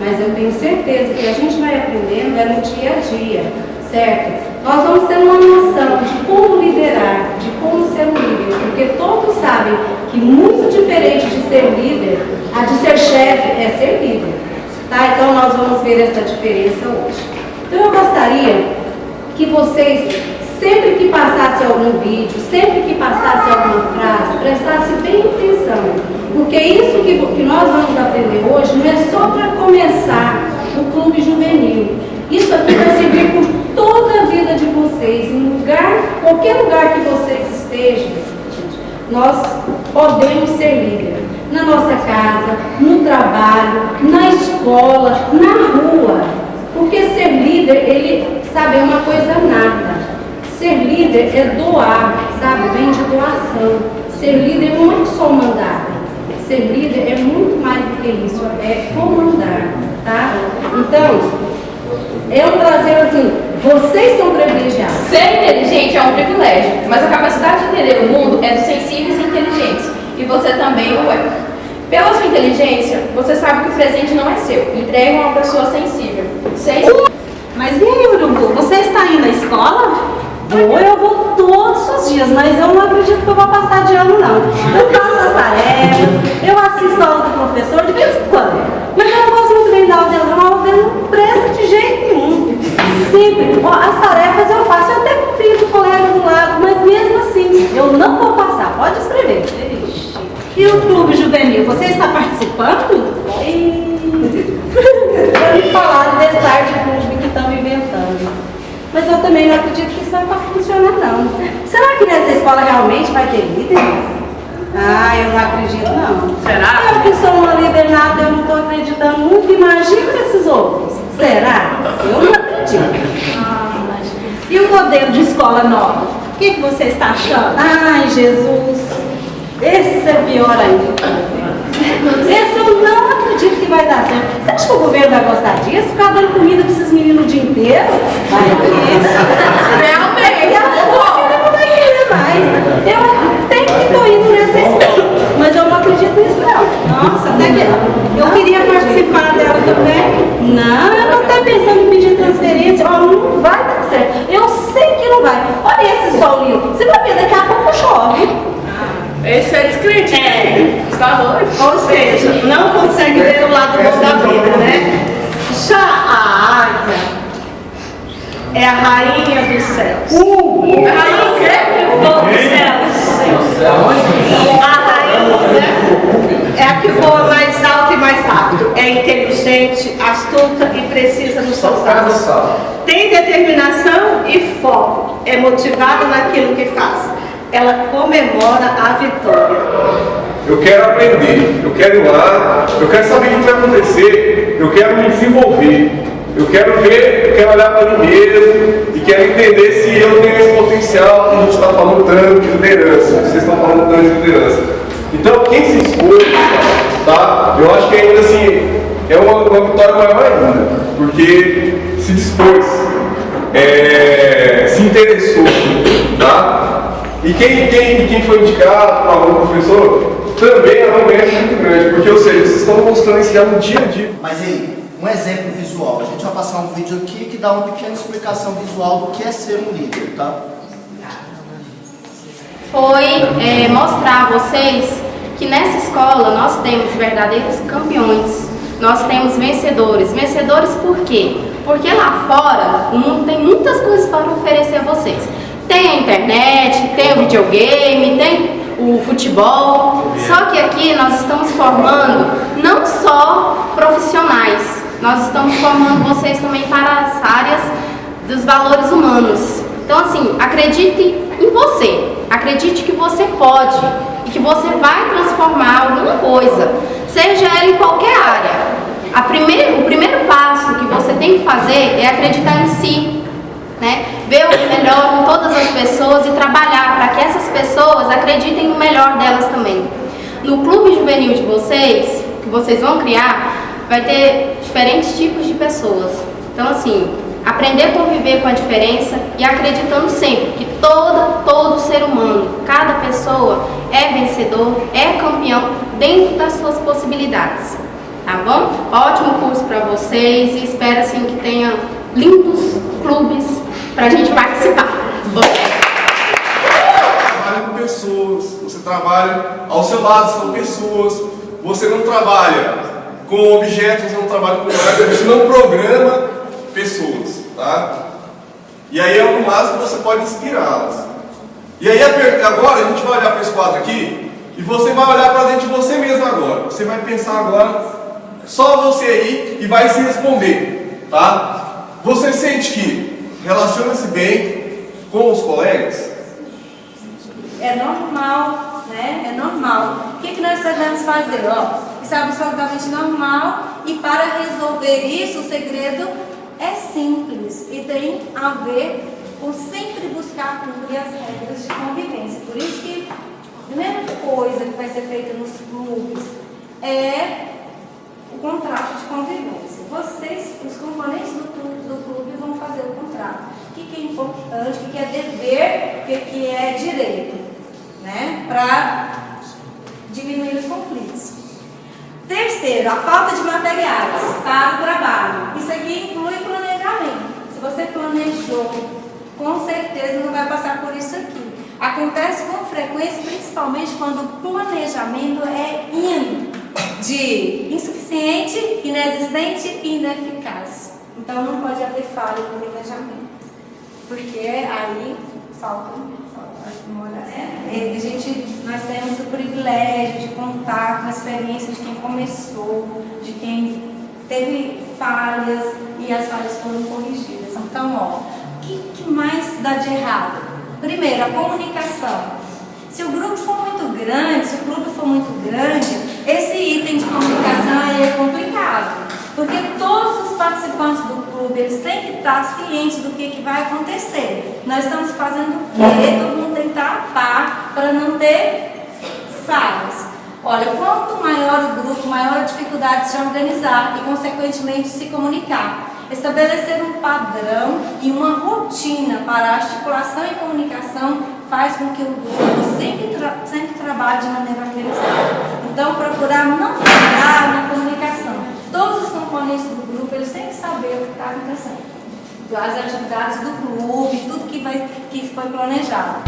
mas eu tenho certeza que a gente vai aprendendo no dia a dia, certo? Nós vamos ter uma noção de como liderar, de como ser um líder, porque todos sabem que muito diferente de ser líder, a de ser chefe é ser líder, tá? Então nós vamos ver essa diferença hoje. Então eu gostaria que vocês, sempre que passasse algum vídeo, sempre que passasse alguma frase, prestassem bem atenção, porque isso que nós vamos aprender hoje não é só para começar o clube juvenil. Isso aqui vai servir por toda a vida de vocês, em qualquer lugar que vocês estejam. Nós podemos ser líderes na nossa casa, no trabalho, na escola, na rua, porque ser líder, ele sabe, é uma coisa nata. Ser líder é doar, sabe? Vem de doação. Ser líder não é só mandar. Ser líder é muito mais do que isso, é comandar, tá? Então, é um prazer assim, vocês são privilegiados. Ser inteligente é um privilégio, mas a capacidade de entender o mundo é dos sensíveis e inteligentes, e você também o é. Pela sua inteligência, você sabe que o presente não é seu, entregue a uma pessoa sensível. Mas e aí, Urubu, você está indo à escola? Eu vou todos os dias, mas eu não acredito que eu vou passar de ano, não. Eu faço as tarefas, eu assisto a aula do professor de vez em quando. Mas eu não gosto muito bem da aula dele, a aula dele não presta de jeito nenhum. Sempre, as tarefas eu faço, eu até pinto o colega do lado, mas mesmo assim, eu não vou passar, pode escrever. E o clube juvenil, você está participando? Me falaram desse arte clube que estão inventando. Mas eu também não acredito que isso vai funcionar, não. Será que nessa escola realmente vai ter líderes? Ah, eu não acredito, não. Será? Eu que sou uma líder nata, eu não estou acreditando muito. Imagina esses outros. Será? Eu não acredito. E o modelo de escola nova? O que você está achando? Ai, Jesus. Esse é pior ainda. Esse eu não acredito que vai dar certo. Você acha que o governo vai gostar disso? Ficar dando comida para esses meninos o dia inteiro? Vai Realmente. não vai querer mais. Eu até que estou indo nessa escola, mas eu não acredito nisso, não. Nossa, até que eu queria participar dela também. Não, eu estou até pensando em pedir transferência. Ó, não vai dar certo. Eu sei que não vai. Olha esse sol lindo. Você vai ver, daqui a pouco chove. Esse é descrente. Ou seja, não consegue ver o lado bom da vida, né? Já a águia é a rainha dos céus. A rainha que voa dos céus. A rainha é a que voa mais alto e mais rápido. É inteligente, astuta e precisa nos seus atos. Tem determinação e foco. É motivada naquilo que faz. Ela comemora a vitória. Eu quero aprender, eu quero ir lá, eu quero saber o que vai acontecer, eu quero me desenvolver, eu quero ver, eu quero olhar para mim mesmo e quero entender se eu tenho esse potencial que a gente está falando tanto de liderança, vocês estão falando tanto de liderança. Então, quem se expôs, tá? Eu acho que ainda assim é uma vitória maior ainda, porque se dispôs, se interessou, tá? E quem foi indicado para algum professor também é uma ganha muito grande, porque, ou seja, vocês estão mostrando esse no dia a dia. Mas aí, um exemplo visual. A gente vai passar um vídeo aqui que dá uma pequena explicação visual do que é ser um líder, tá? Foi mostrar a vocês que nessa escola nós temos verdadeiros campeões, nós temos vencedores. Vencedores por quê? Porque lá fora o mundo tem muitas coisas para oferecer a vocês. Tem a internet, tem o videogame, tem o futebol, só que aqui nós estamos formando não só profissionais, nós estamos formando vocês também para as áreas dos valores humanos. Então assim, acredite em você, acredite que você pode e que você vai transformar alguma coisa, seja ela em qualquer área. O primeiro passo que você tem que fazer é acreditar em si, né? Ver o melhor em todas as pessoas e trabalhar para que essas pessoas acreditem no melhor delas também. No clube juvenil de vocês, que vocês vão criar, vai ter diferentes tipos de pessoas. Então assim, aprender a conviver com a diferença e acreditando sempre que todo ser humano, cada pessoa é vencedor, é campeão dentro das suas possibilidades. tá bom? Ótimo curso para vocês e espero assim que tenha lindos clubes para a gente participar. Trabalha com pessoas, você trabalha ao seu lado, são pessoas, você não trabalha com objetos, você não trabalha com nada, você não programa pessoas, tá? E aí é no máximo você pode inspirá-las. E aí agora a gente vai olhar para esse quadro aqui e você vai olhar para dentro de você mesmo agora. Você vai pensar agora, só você aí, e vai se responder, tá? Você sente que relaciona-se bem com os colegas? É normal, né? É normal. O que nós devemos fazer? Isso é absolutamente normal e para resolver isso, o segredo é simples e tem a ver com sempre buscar cumprir as regras de convivência. Por isso que a primeira coisa que vai ser feita nos clubes é o contrato de convivência. Vocês, os componentes do clube, vão fazer o contrato. O que é importante, o que é dever, o que é direito, né? Para diminuir os conflitos. Terceiro, a falta de materiais para o trabalho. Isso aqui inclui planejamento. Se você planejou, com certeza não vai passar por isso aqui. Acontece com frequência, principalmente quando o planejamento é de insuficiente, inexistente e ineficaz. Então não pode haver falha no planejamento, porque aí falta. Nós temos o privilégio de contar com a experiência de quem começou, de quem teve falhas e as falhas foram corrigidas. Então, o que mais dá de errado? Primeiro, a comunicação. Se o grupo for muito grande, se o clube for muito grande, esse item de comunicação aí é complicado. Porque todos os participantes do clube, eles têm que estar cientes do que vai acontecer. Nós estamos fazendo o quê? Todo mundo tem que estar a par para não ter falhas. Olha, quanto maior o grupo, maior a dificuldade de se organizar e, consequentemente, se comunicar. Estabelecer um padrão e uma rotina para a articulação e comunicação faz com que o grupo sempre trabalhe de maneira organizada. Então, procurar não falhar na comunicação. Todos os componentes do grupo, eles têm que saber o que está acontecendo. As atividades do clube, tudo que foi planejado.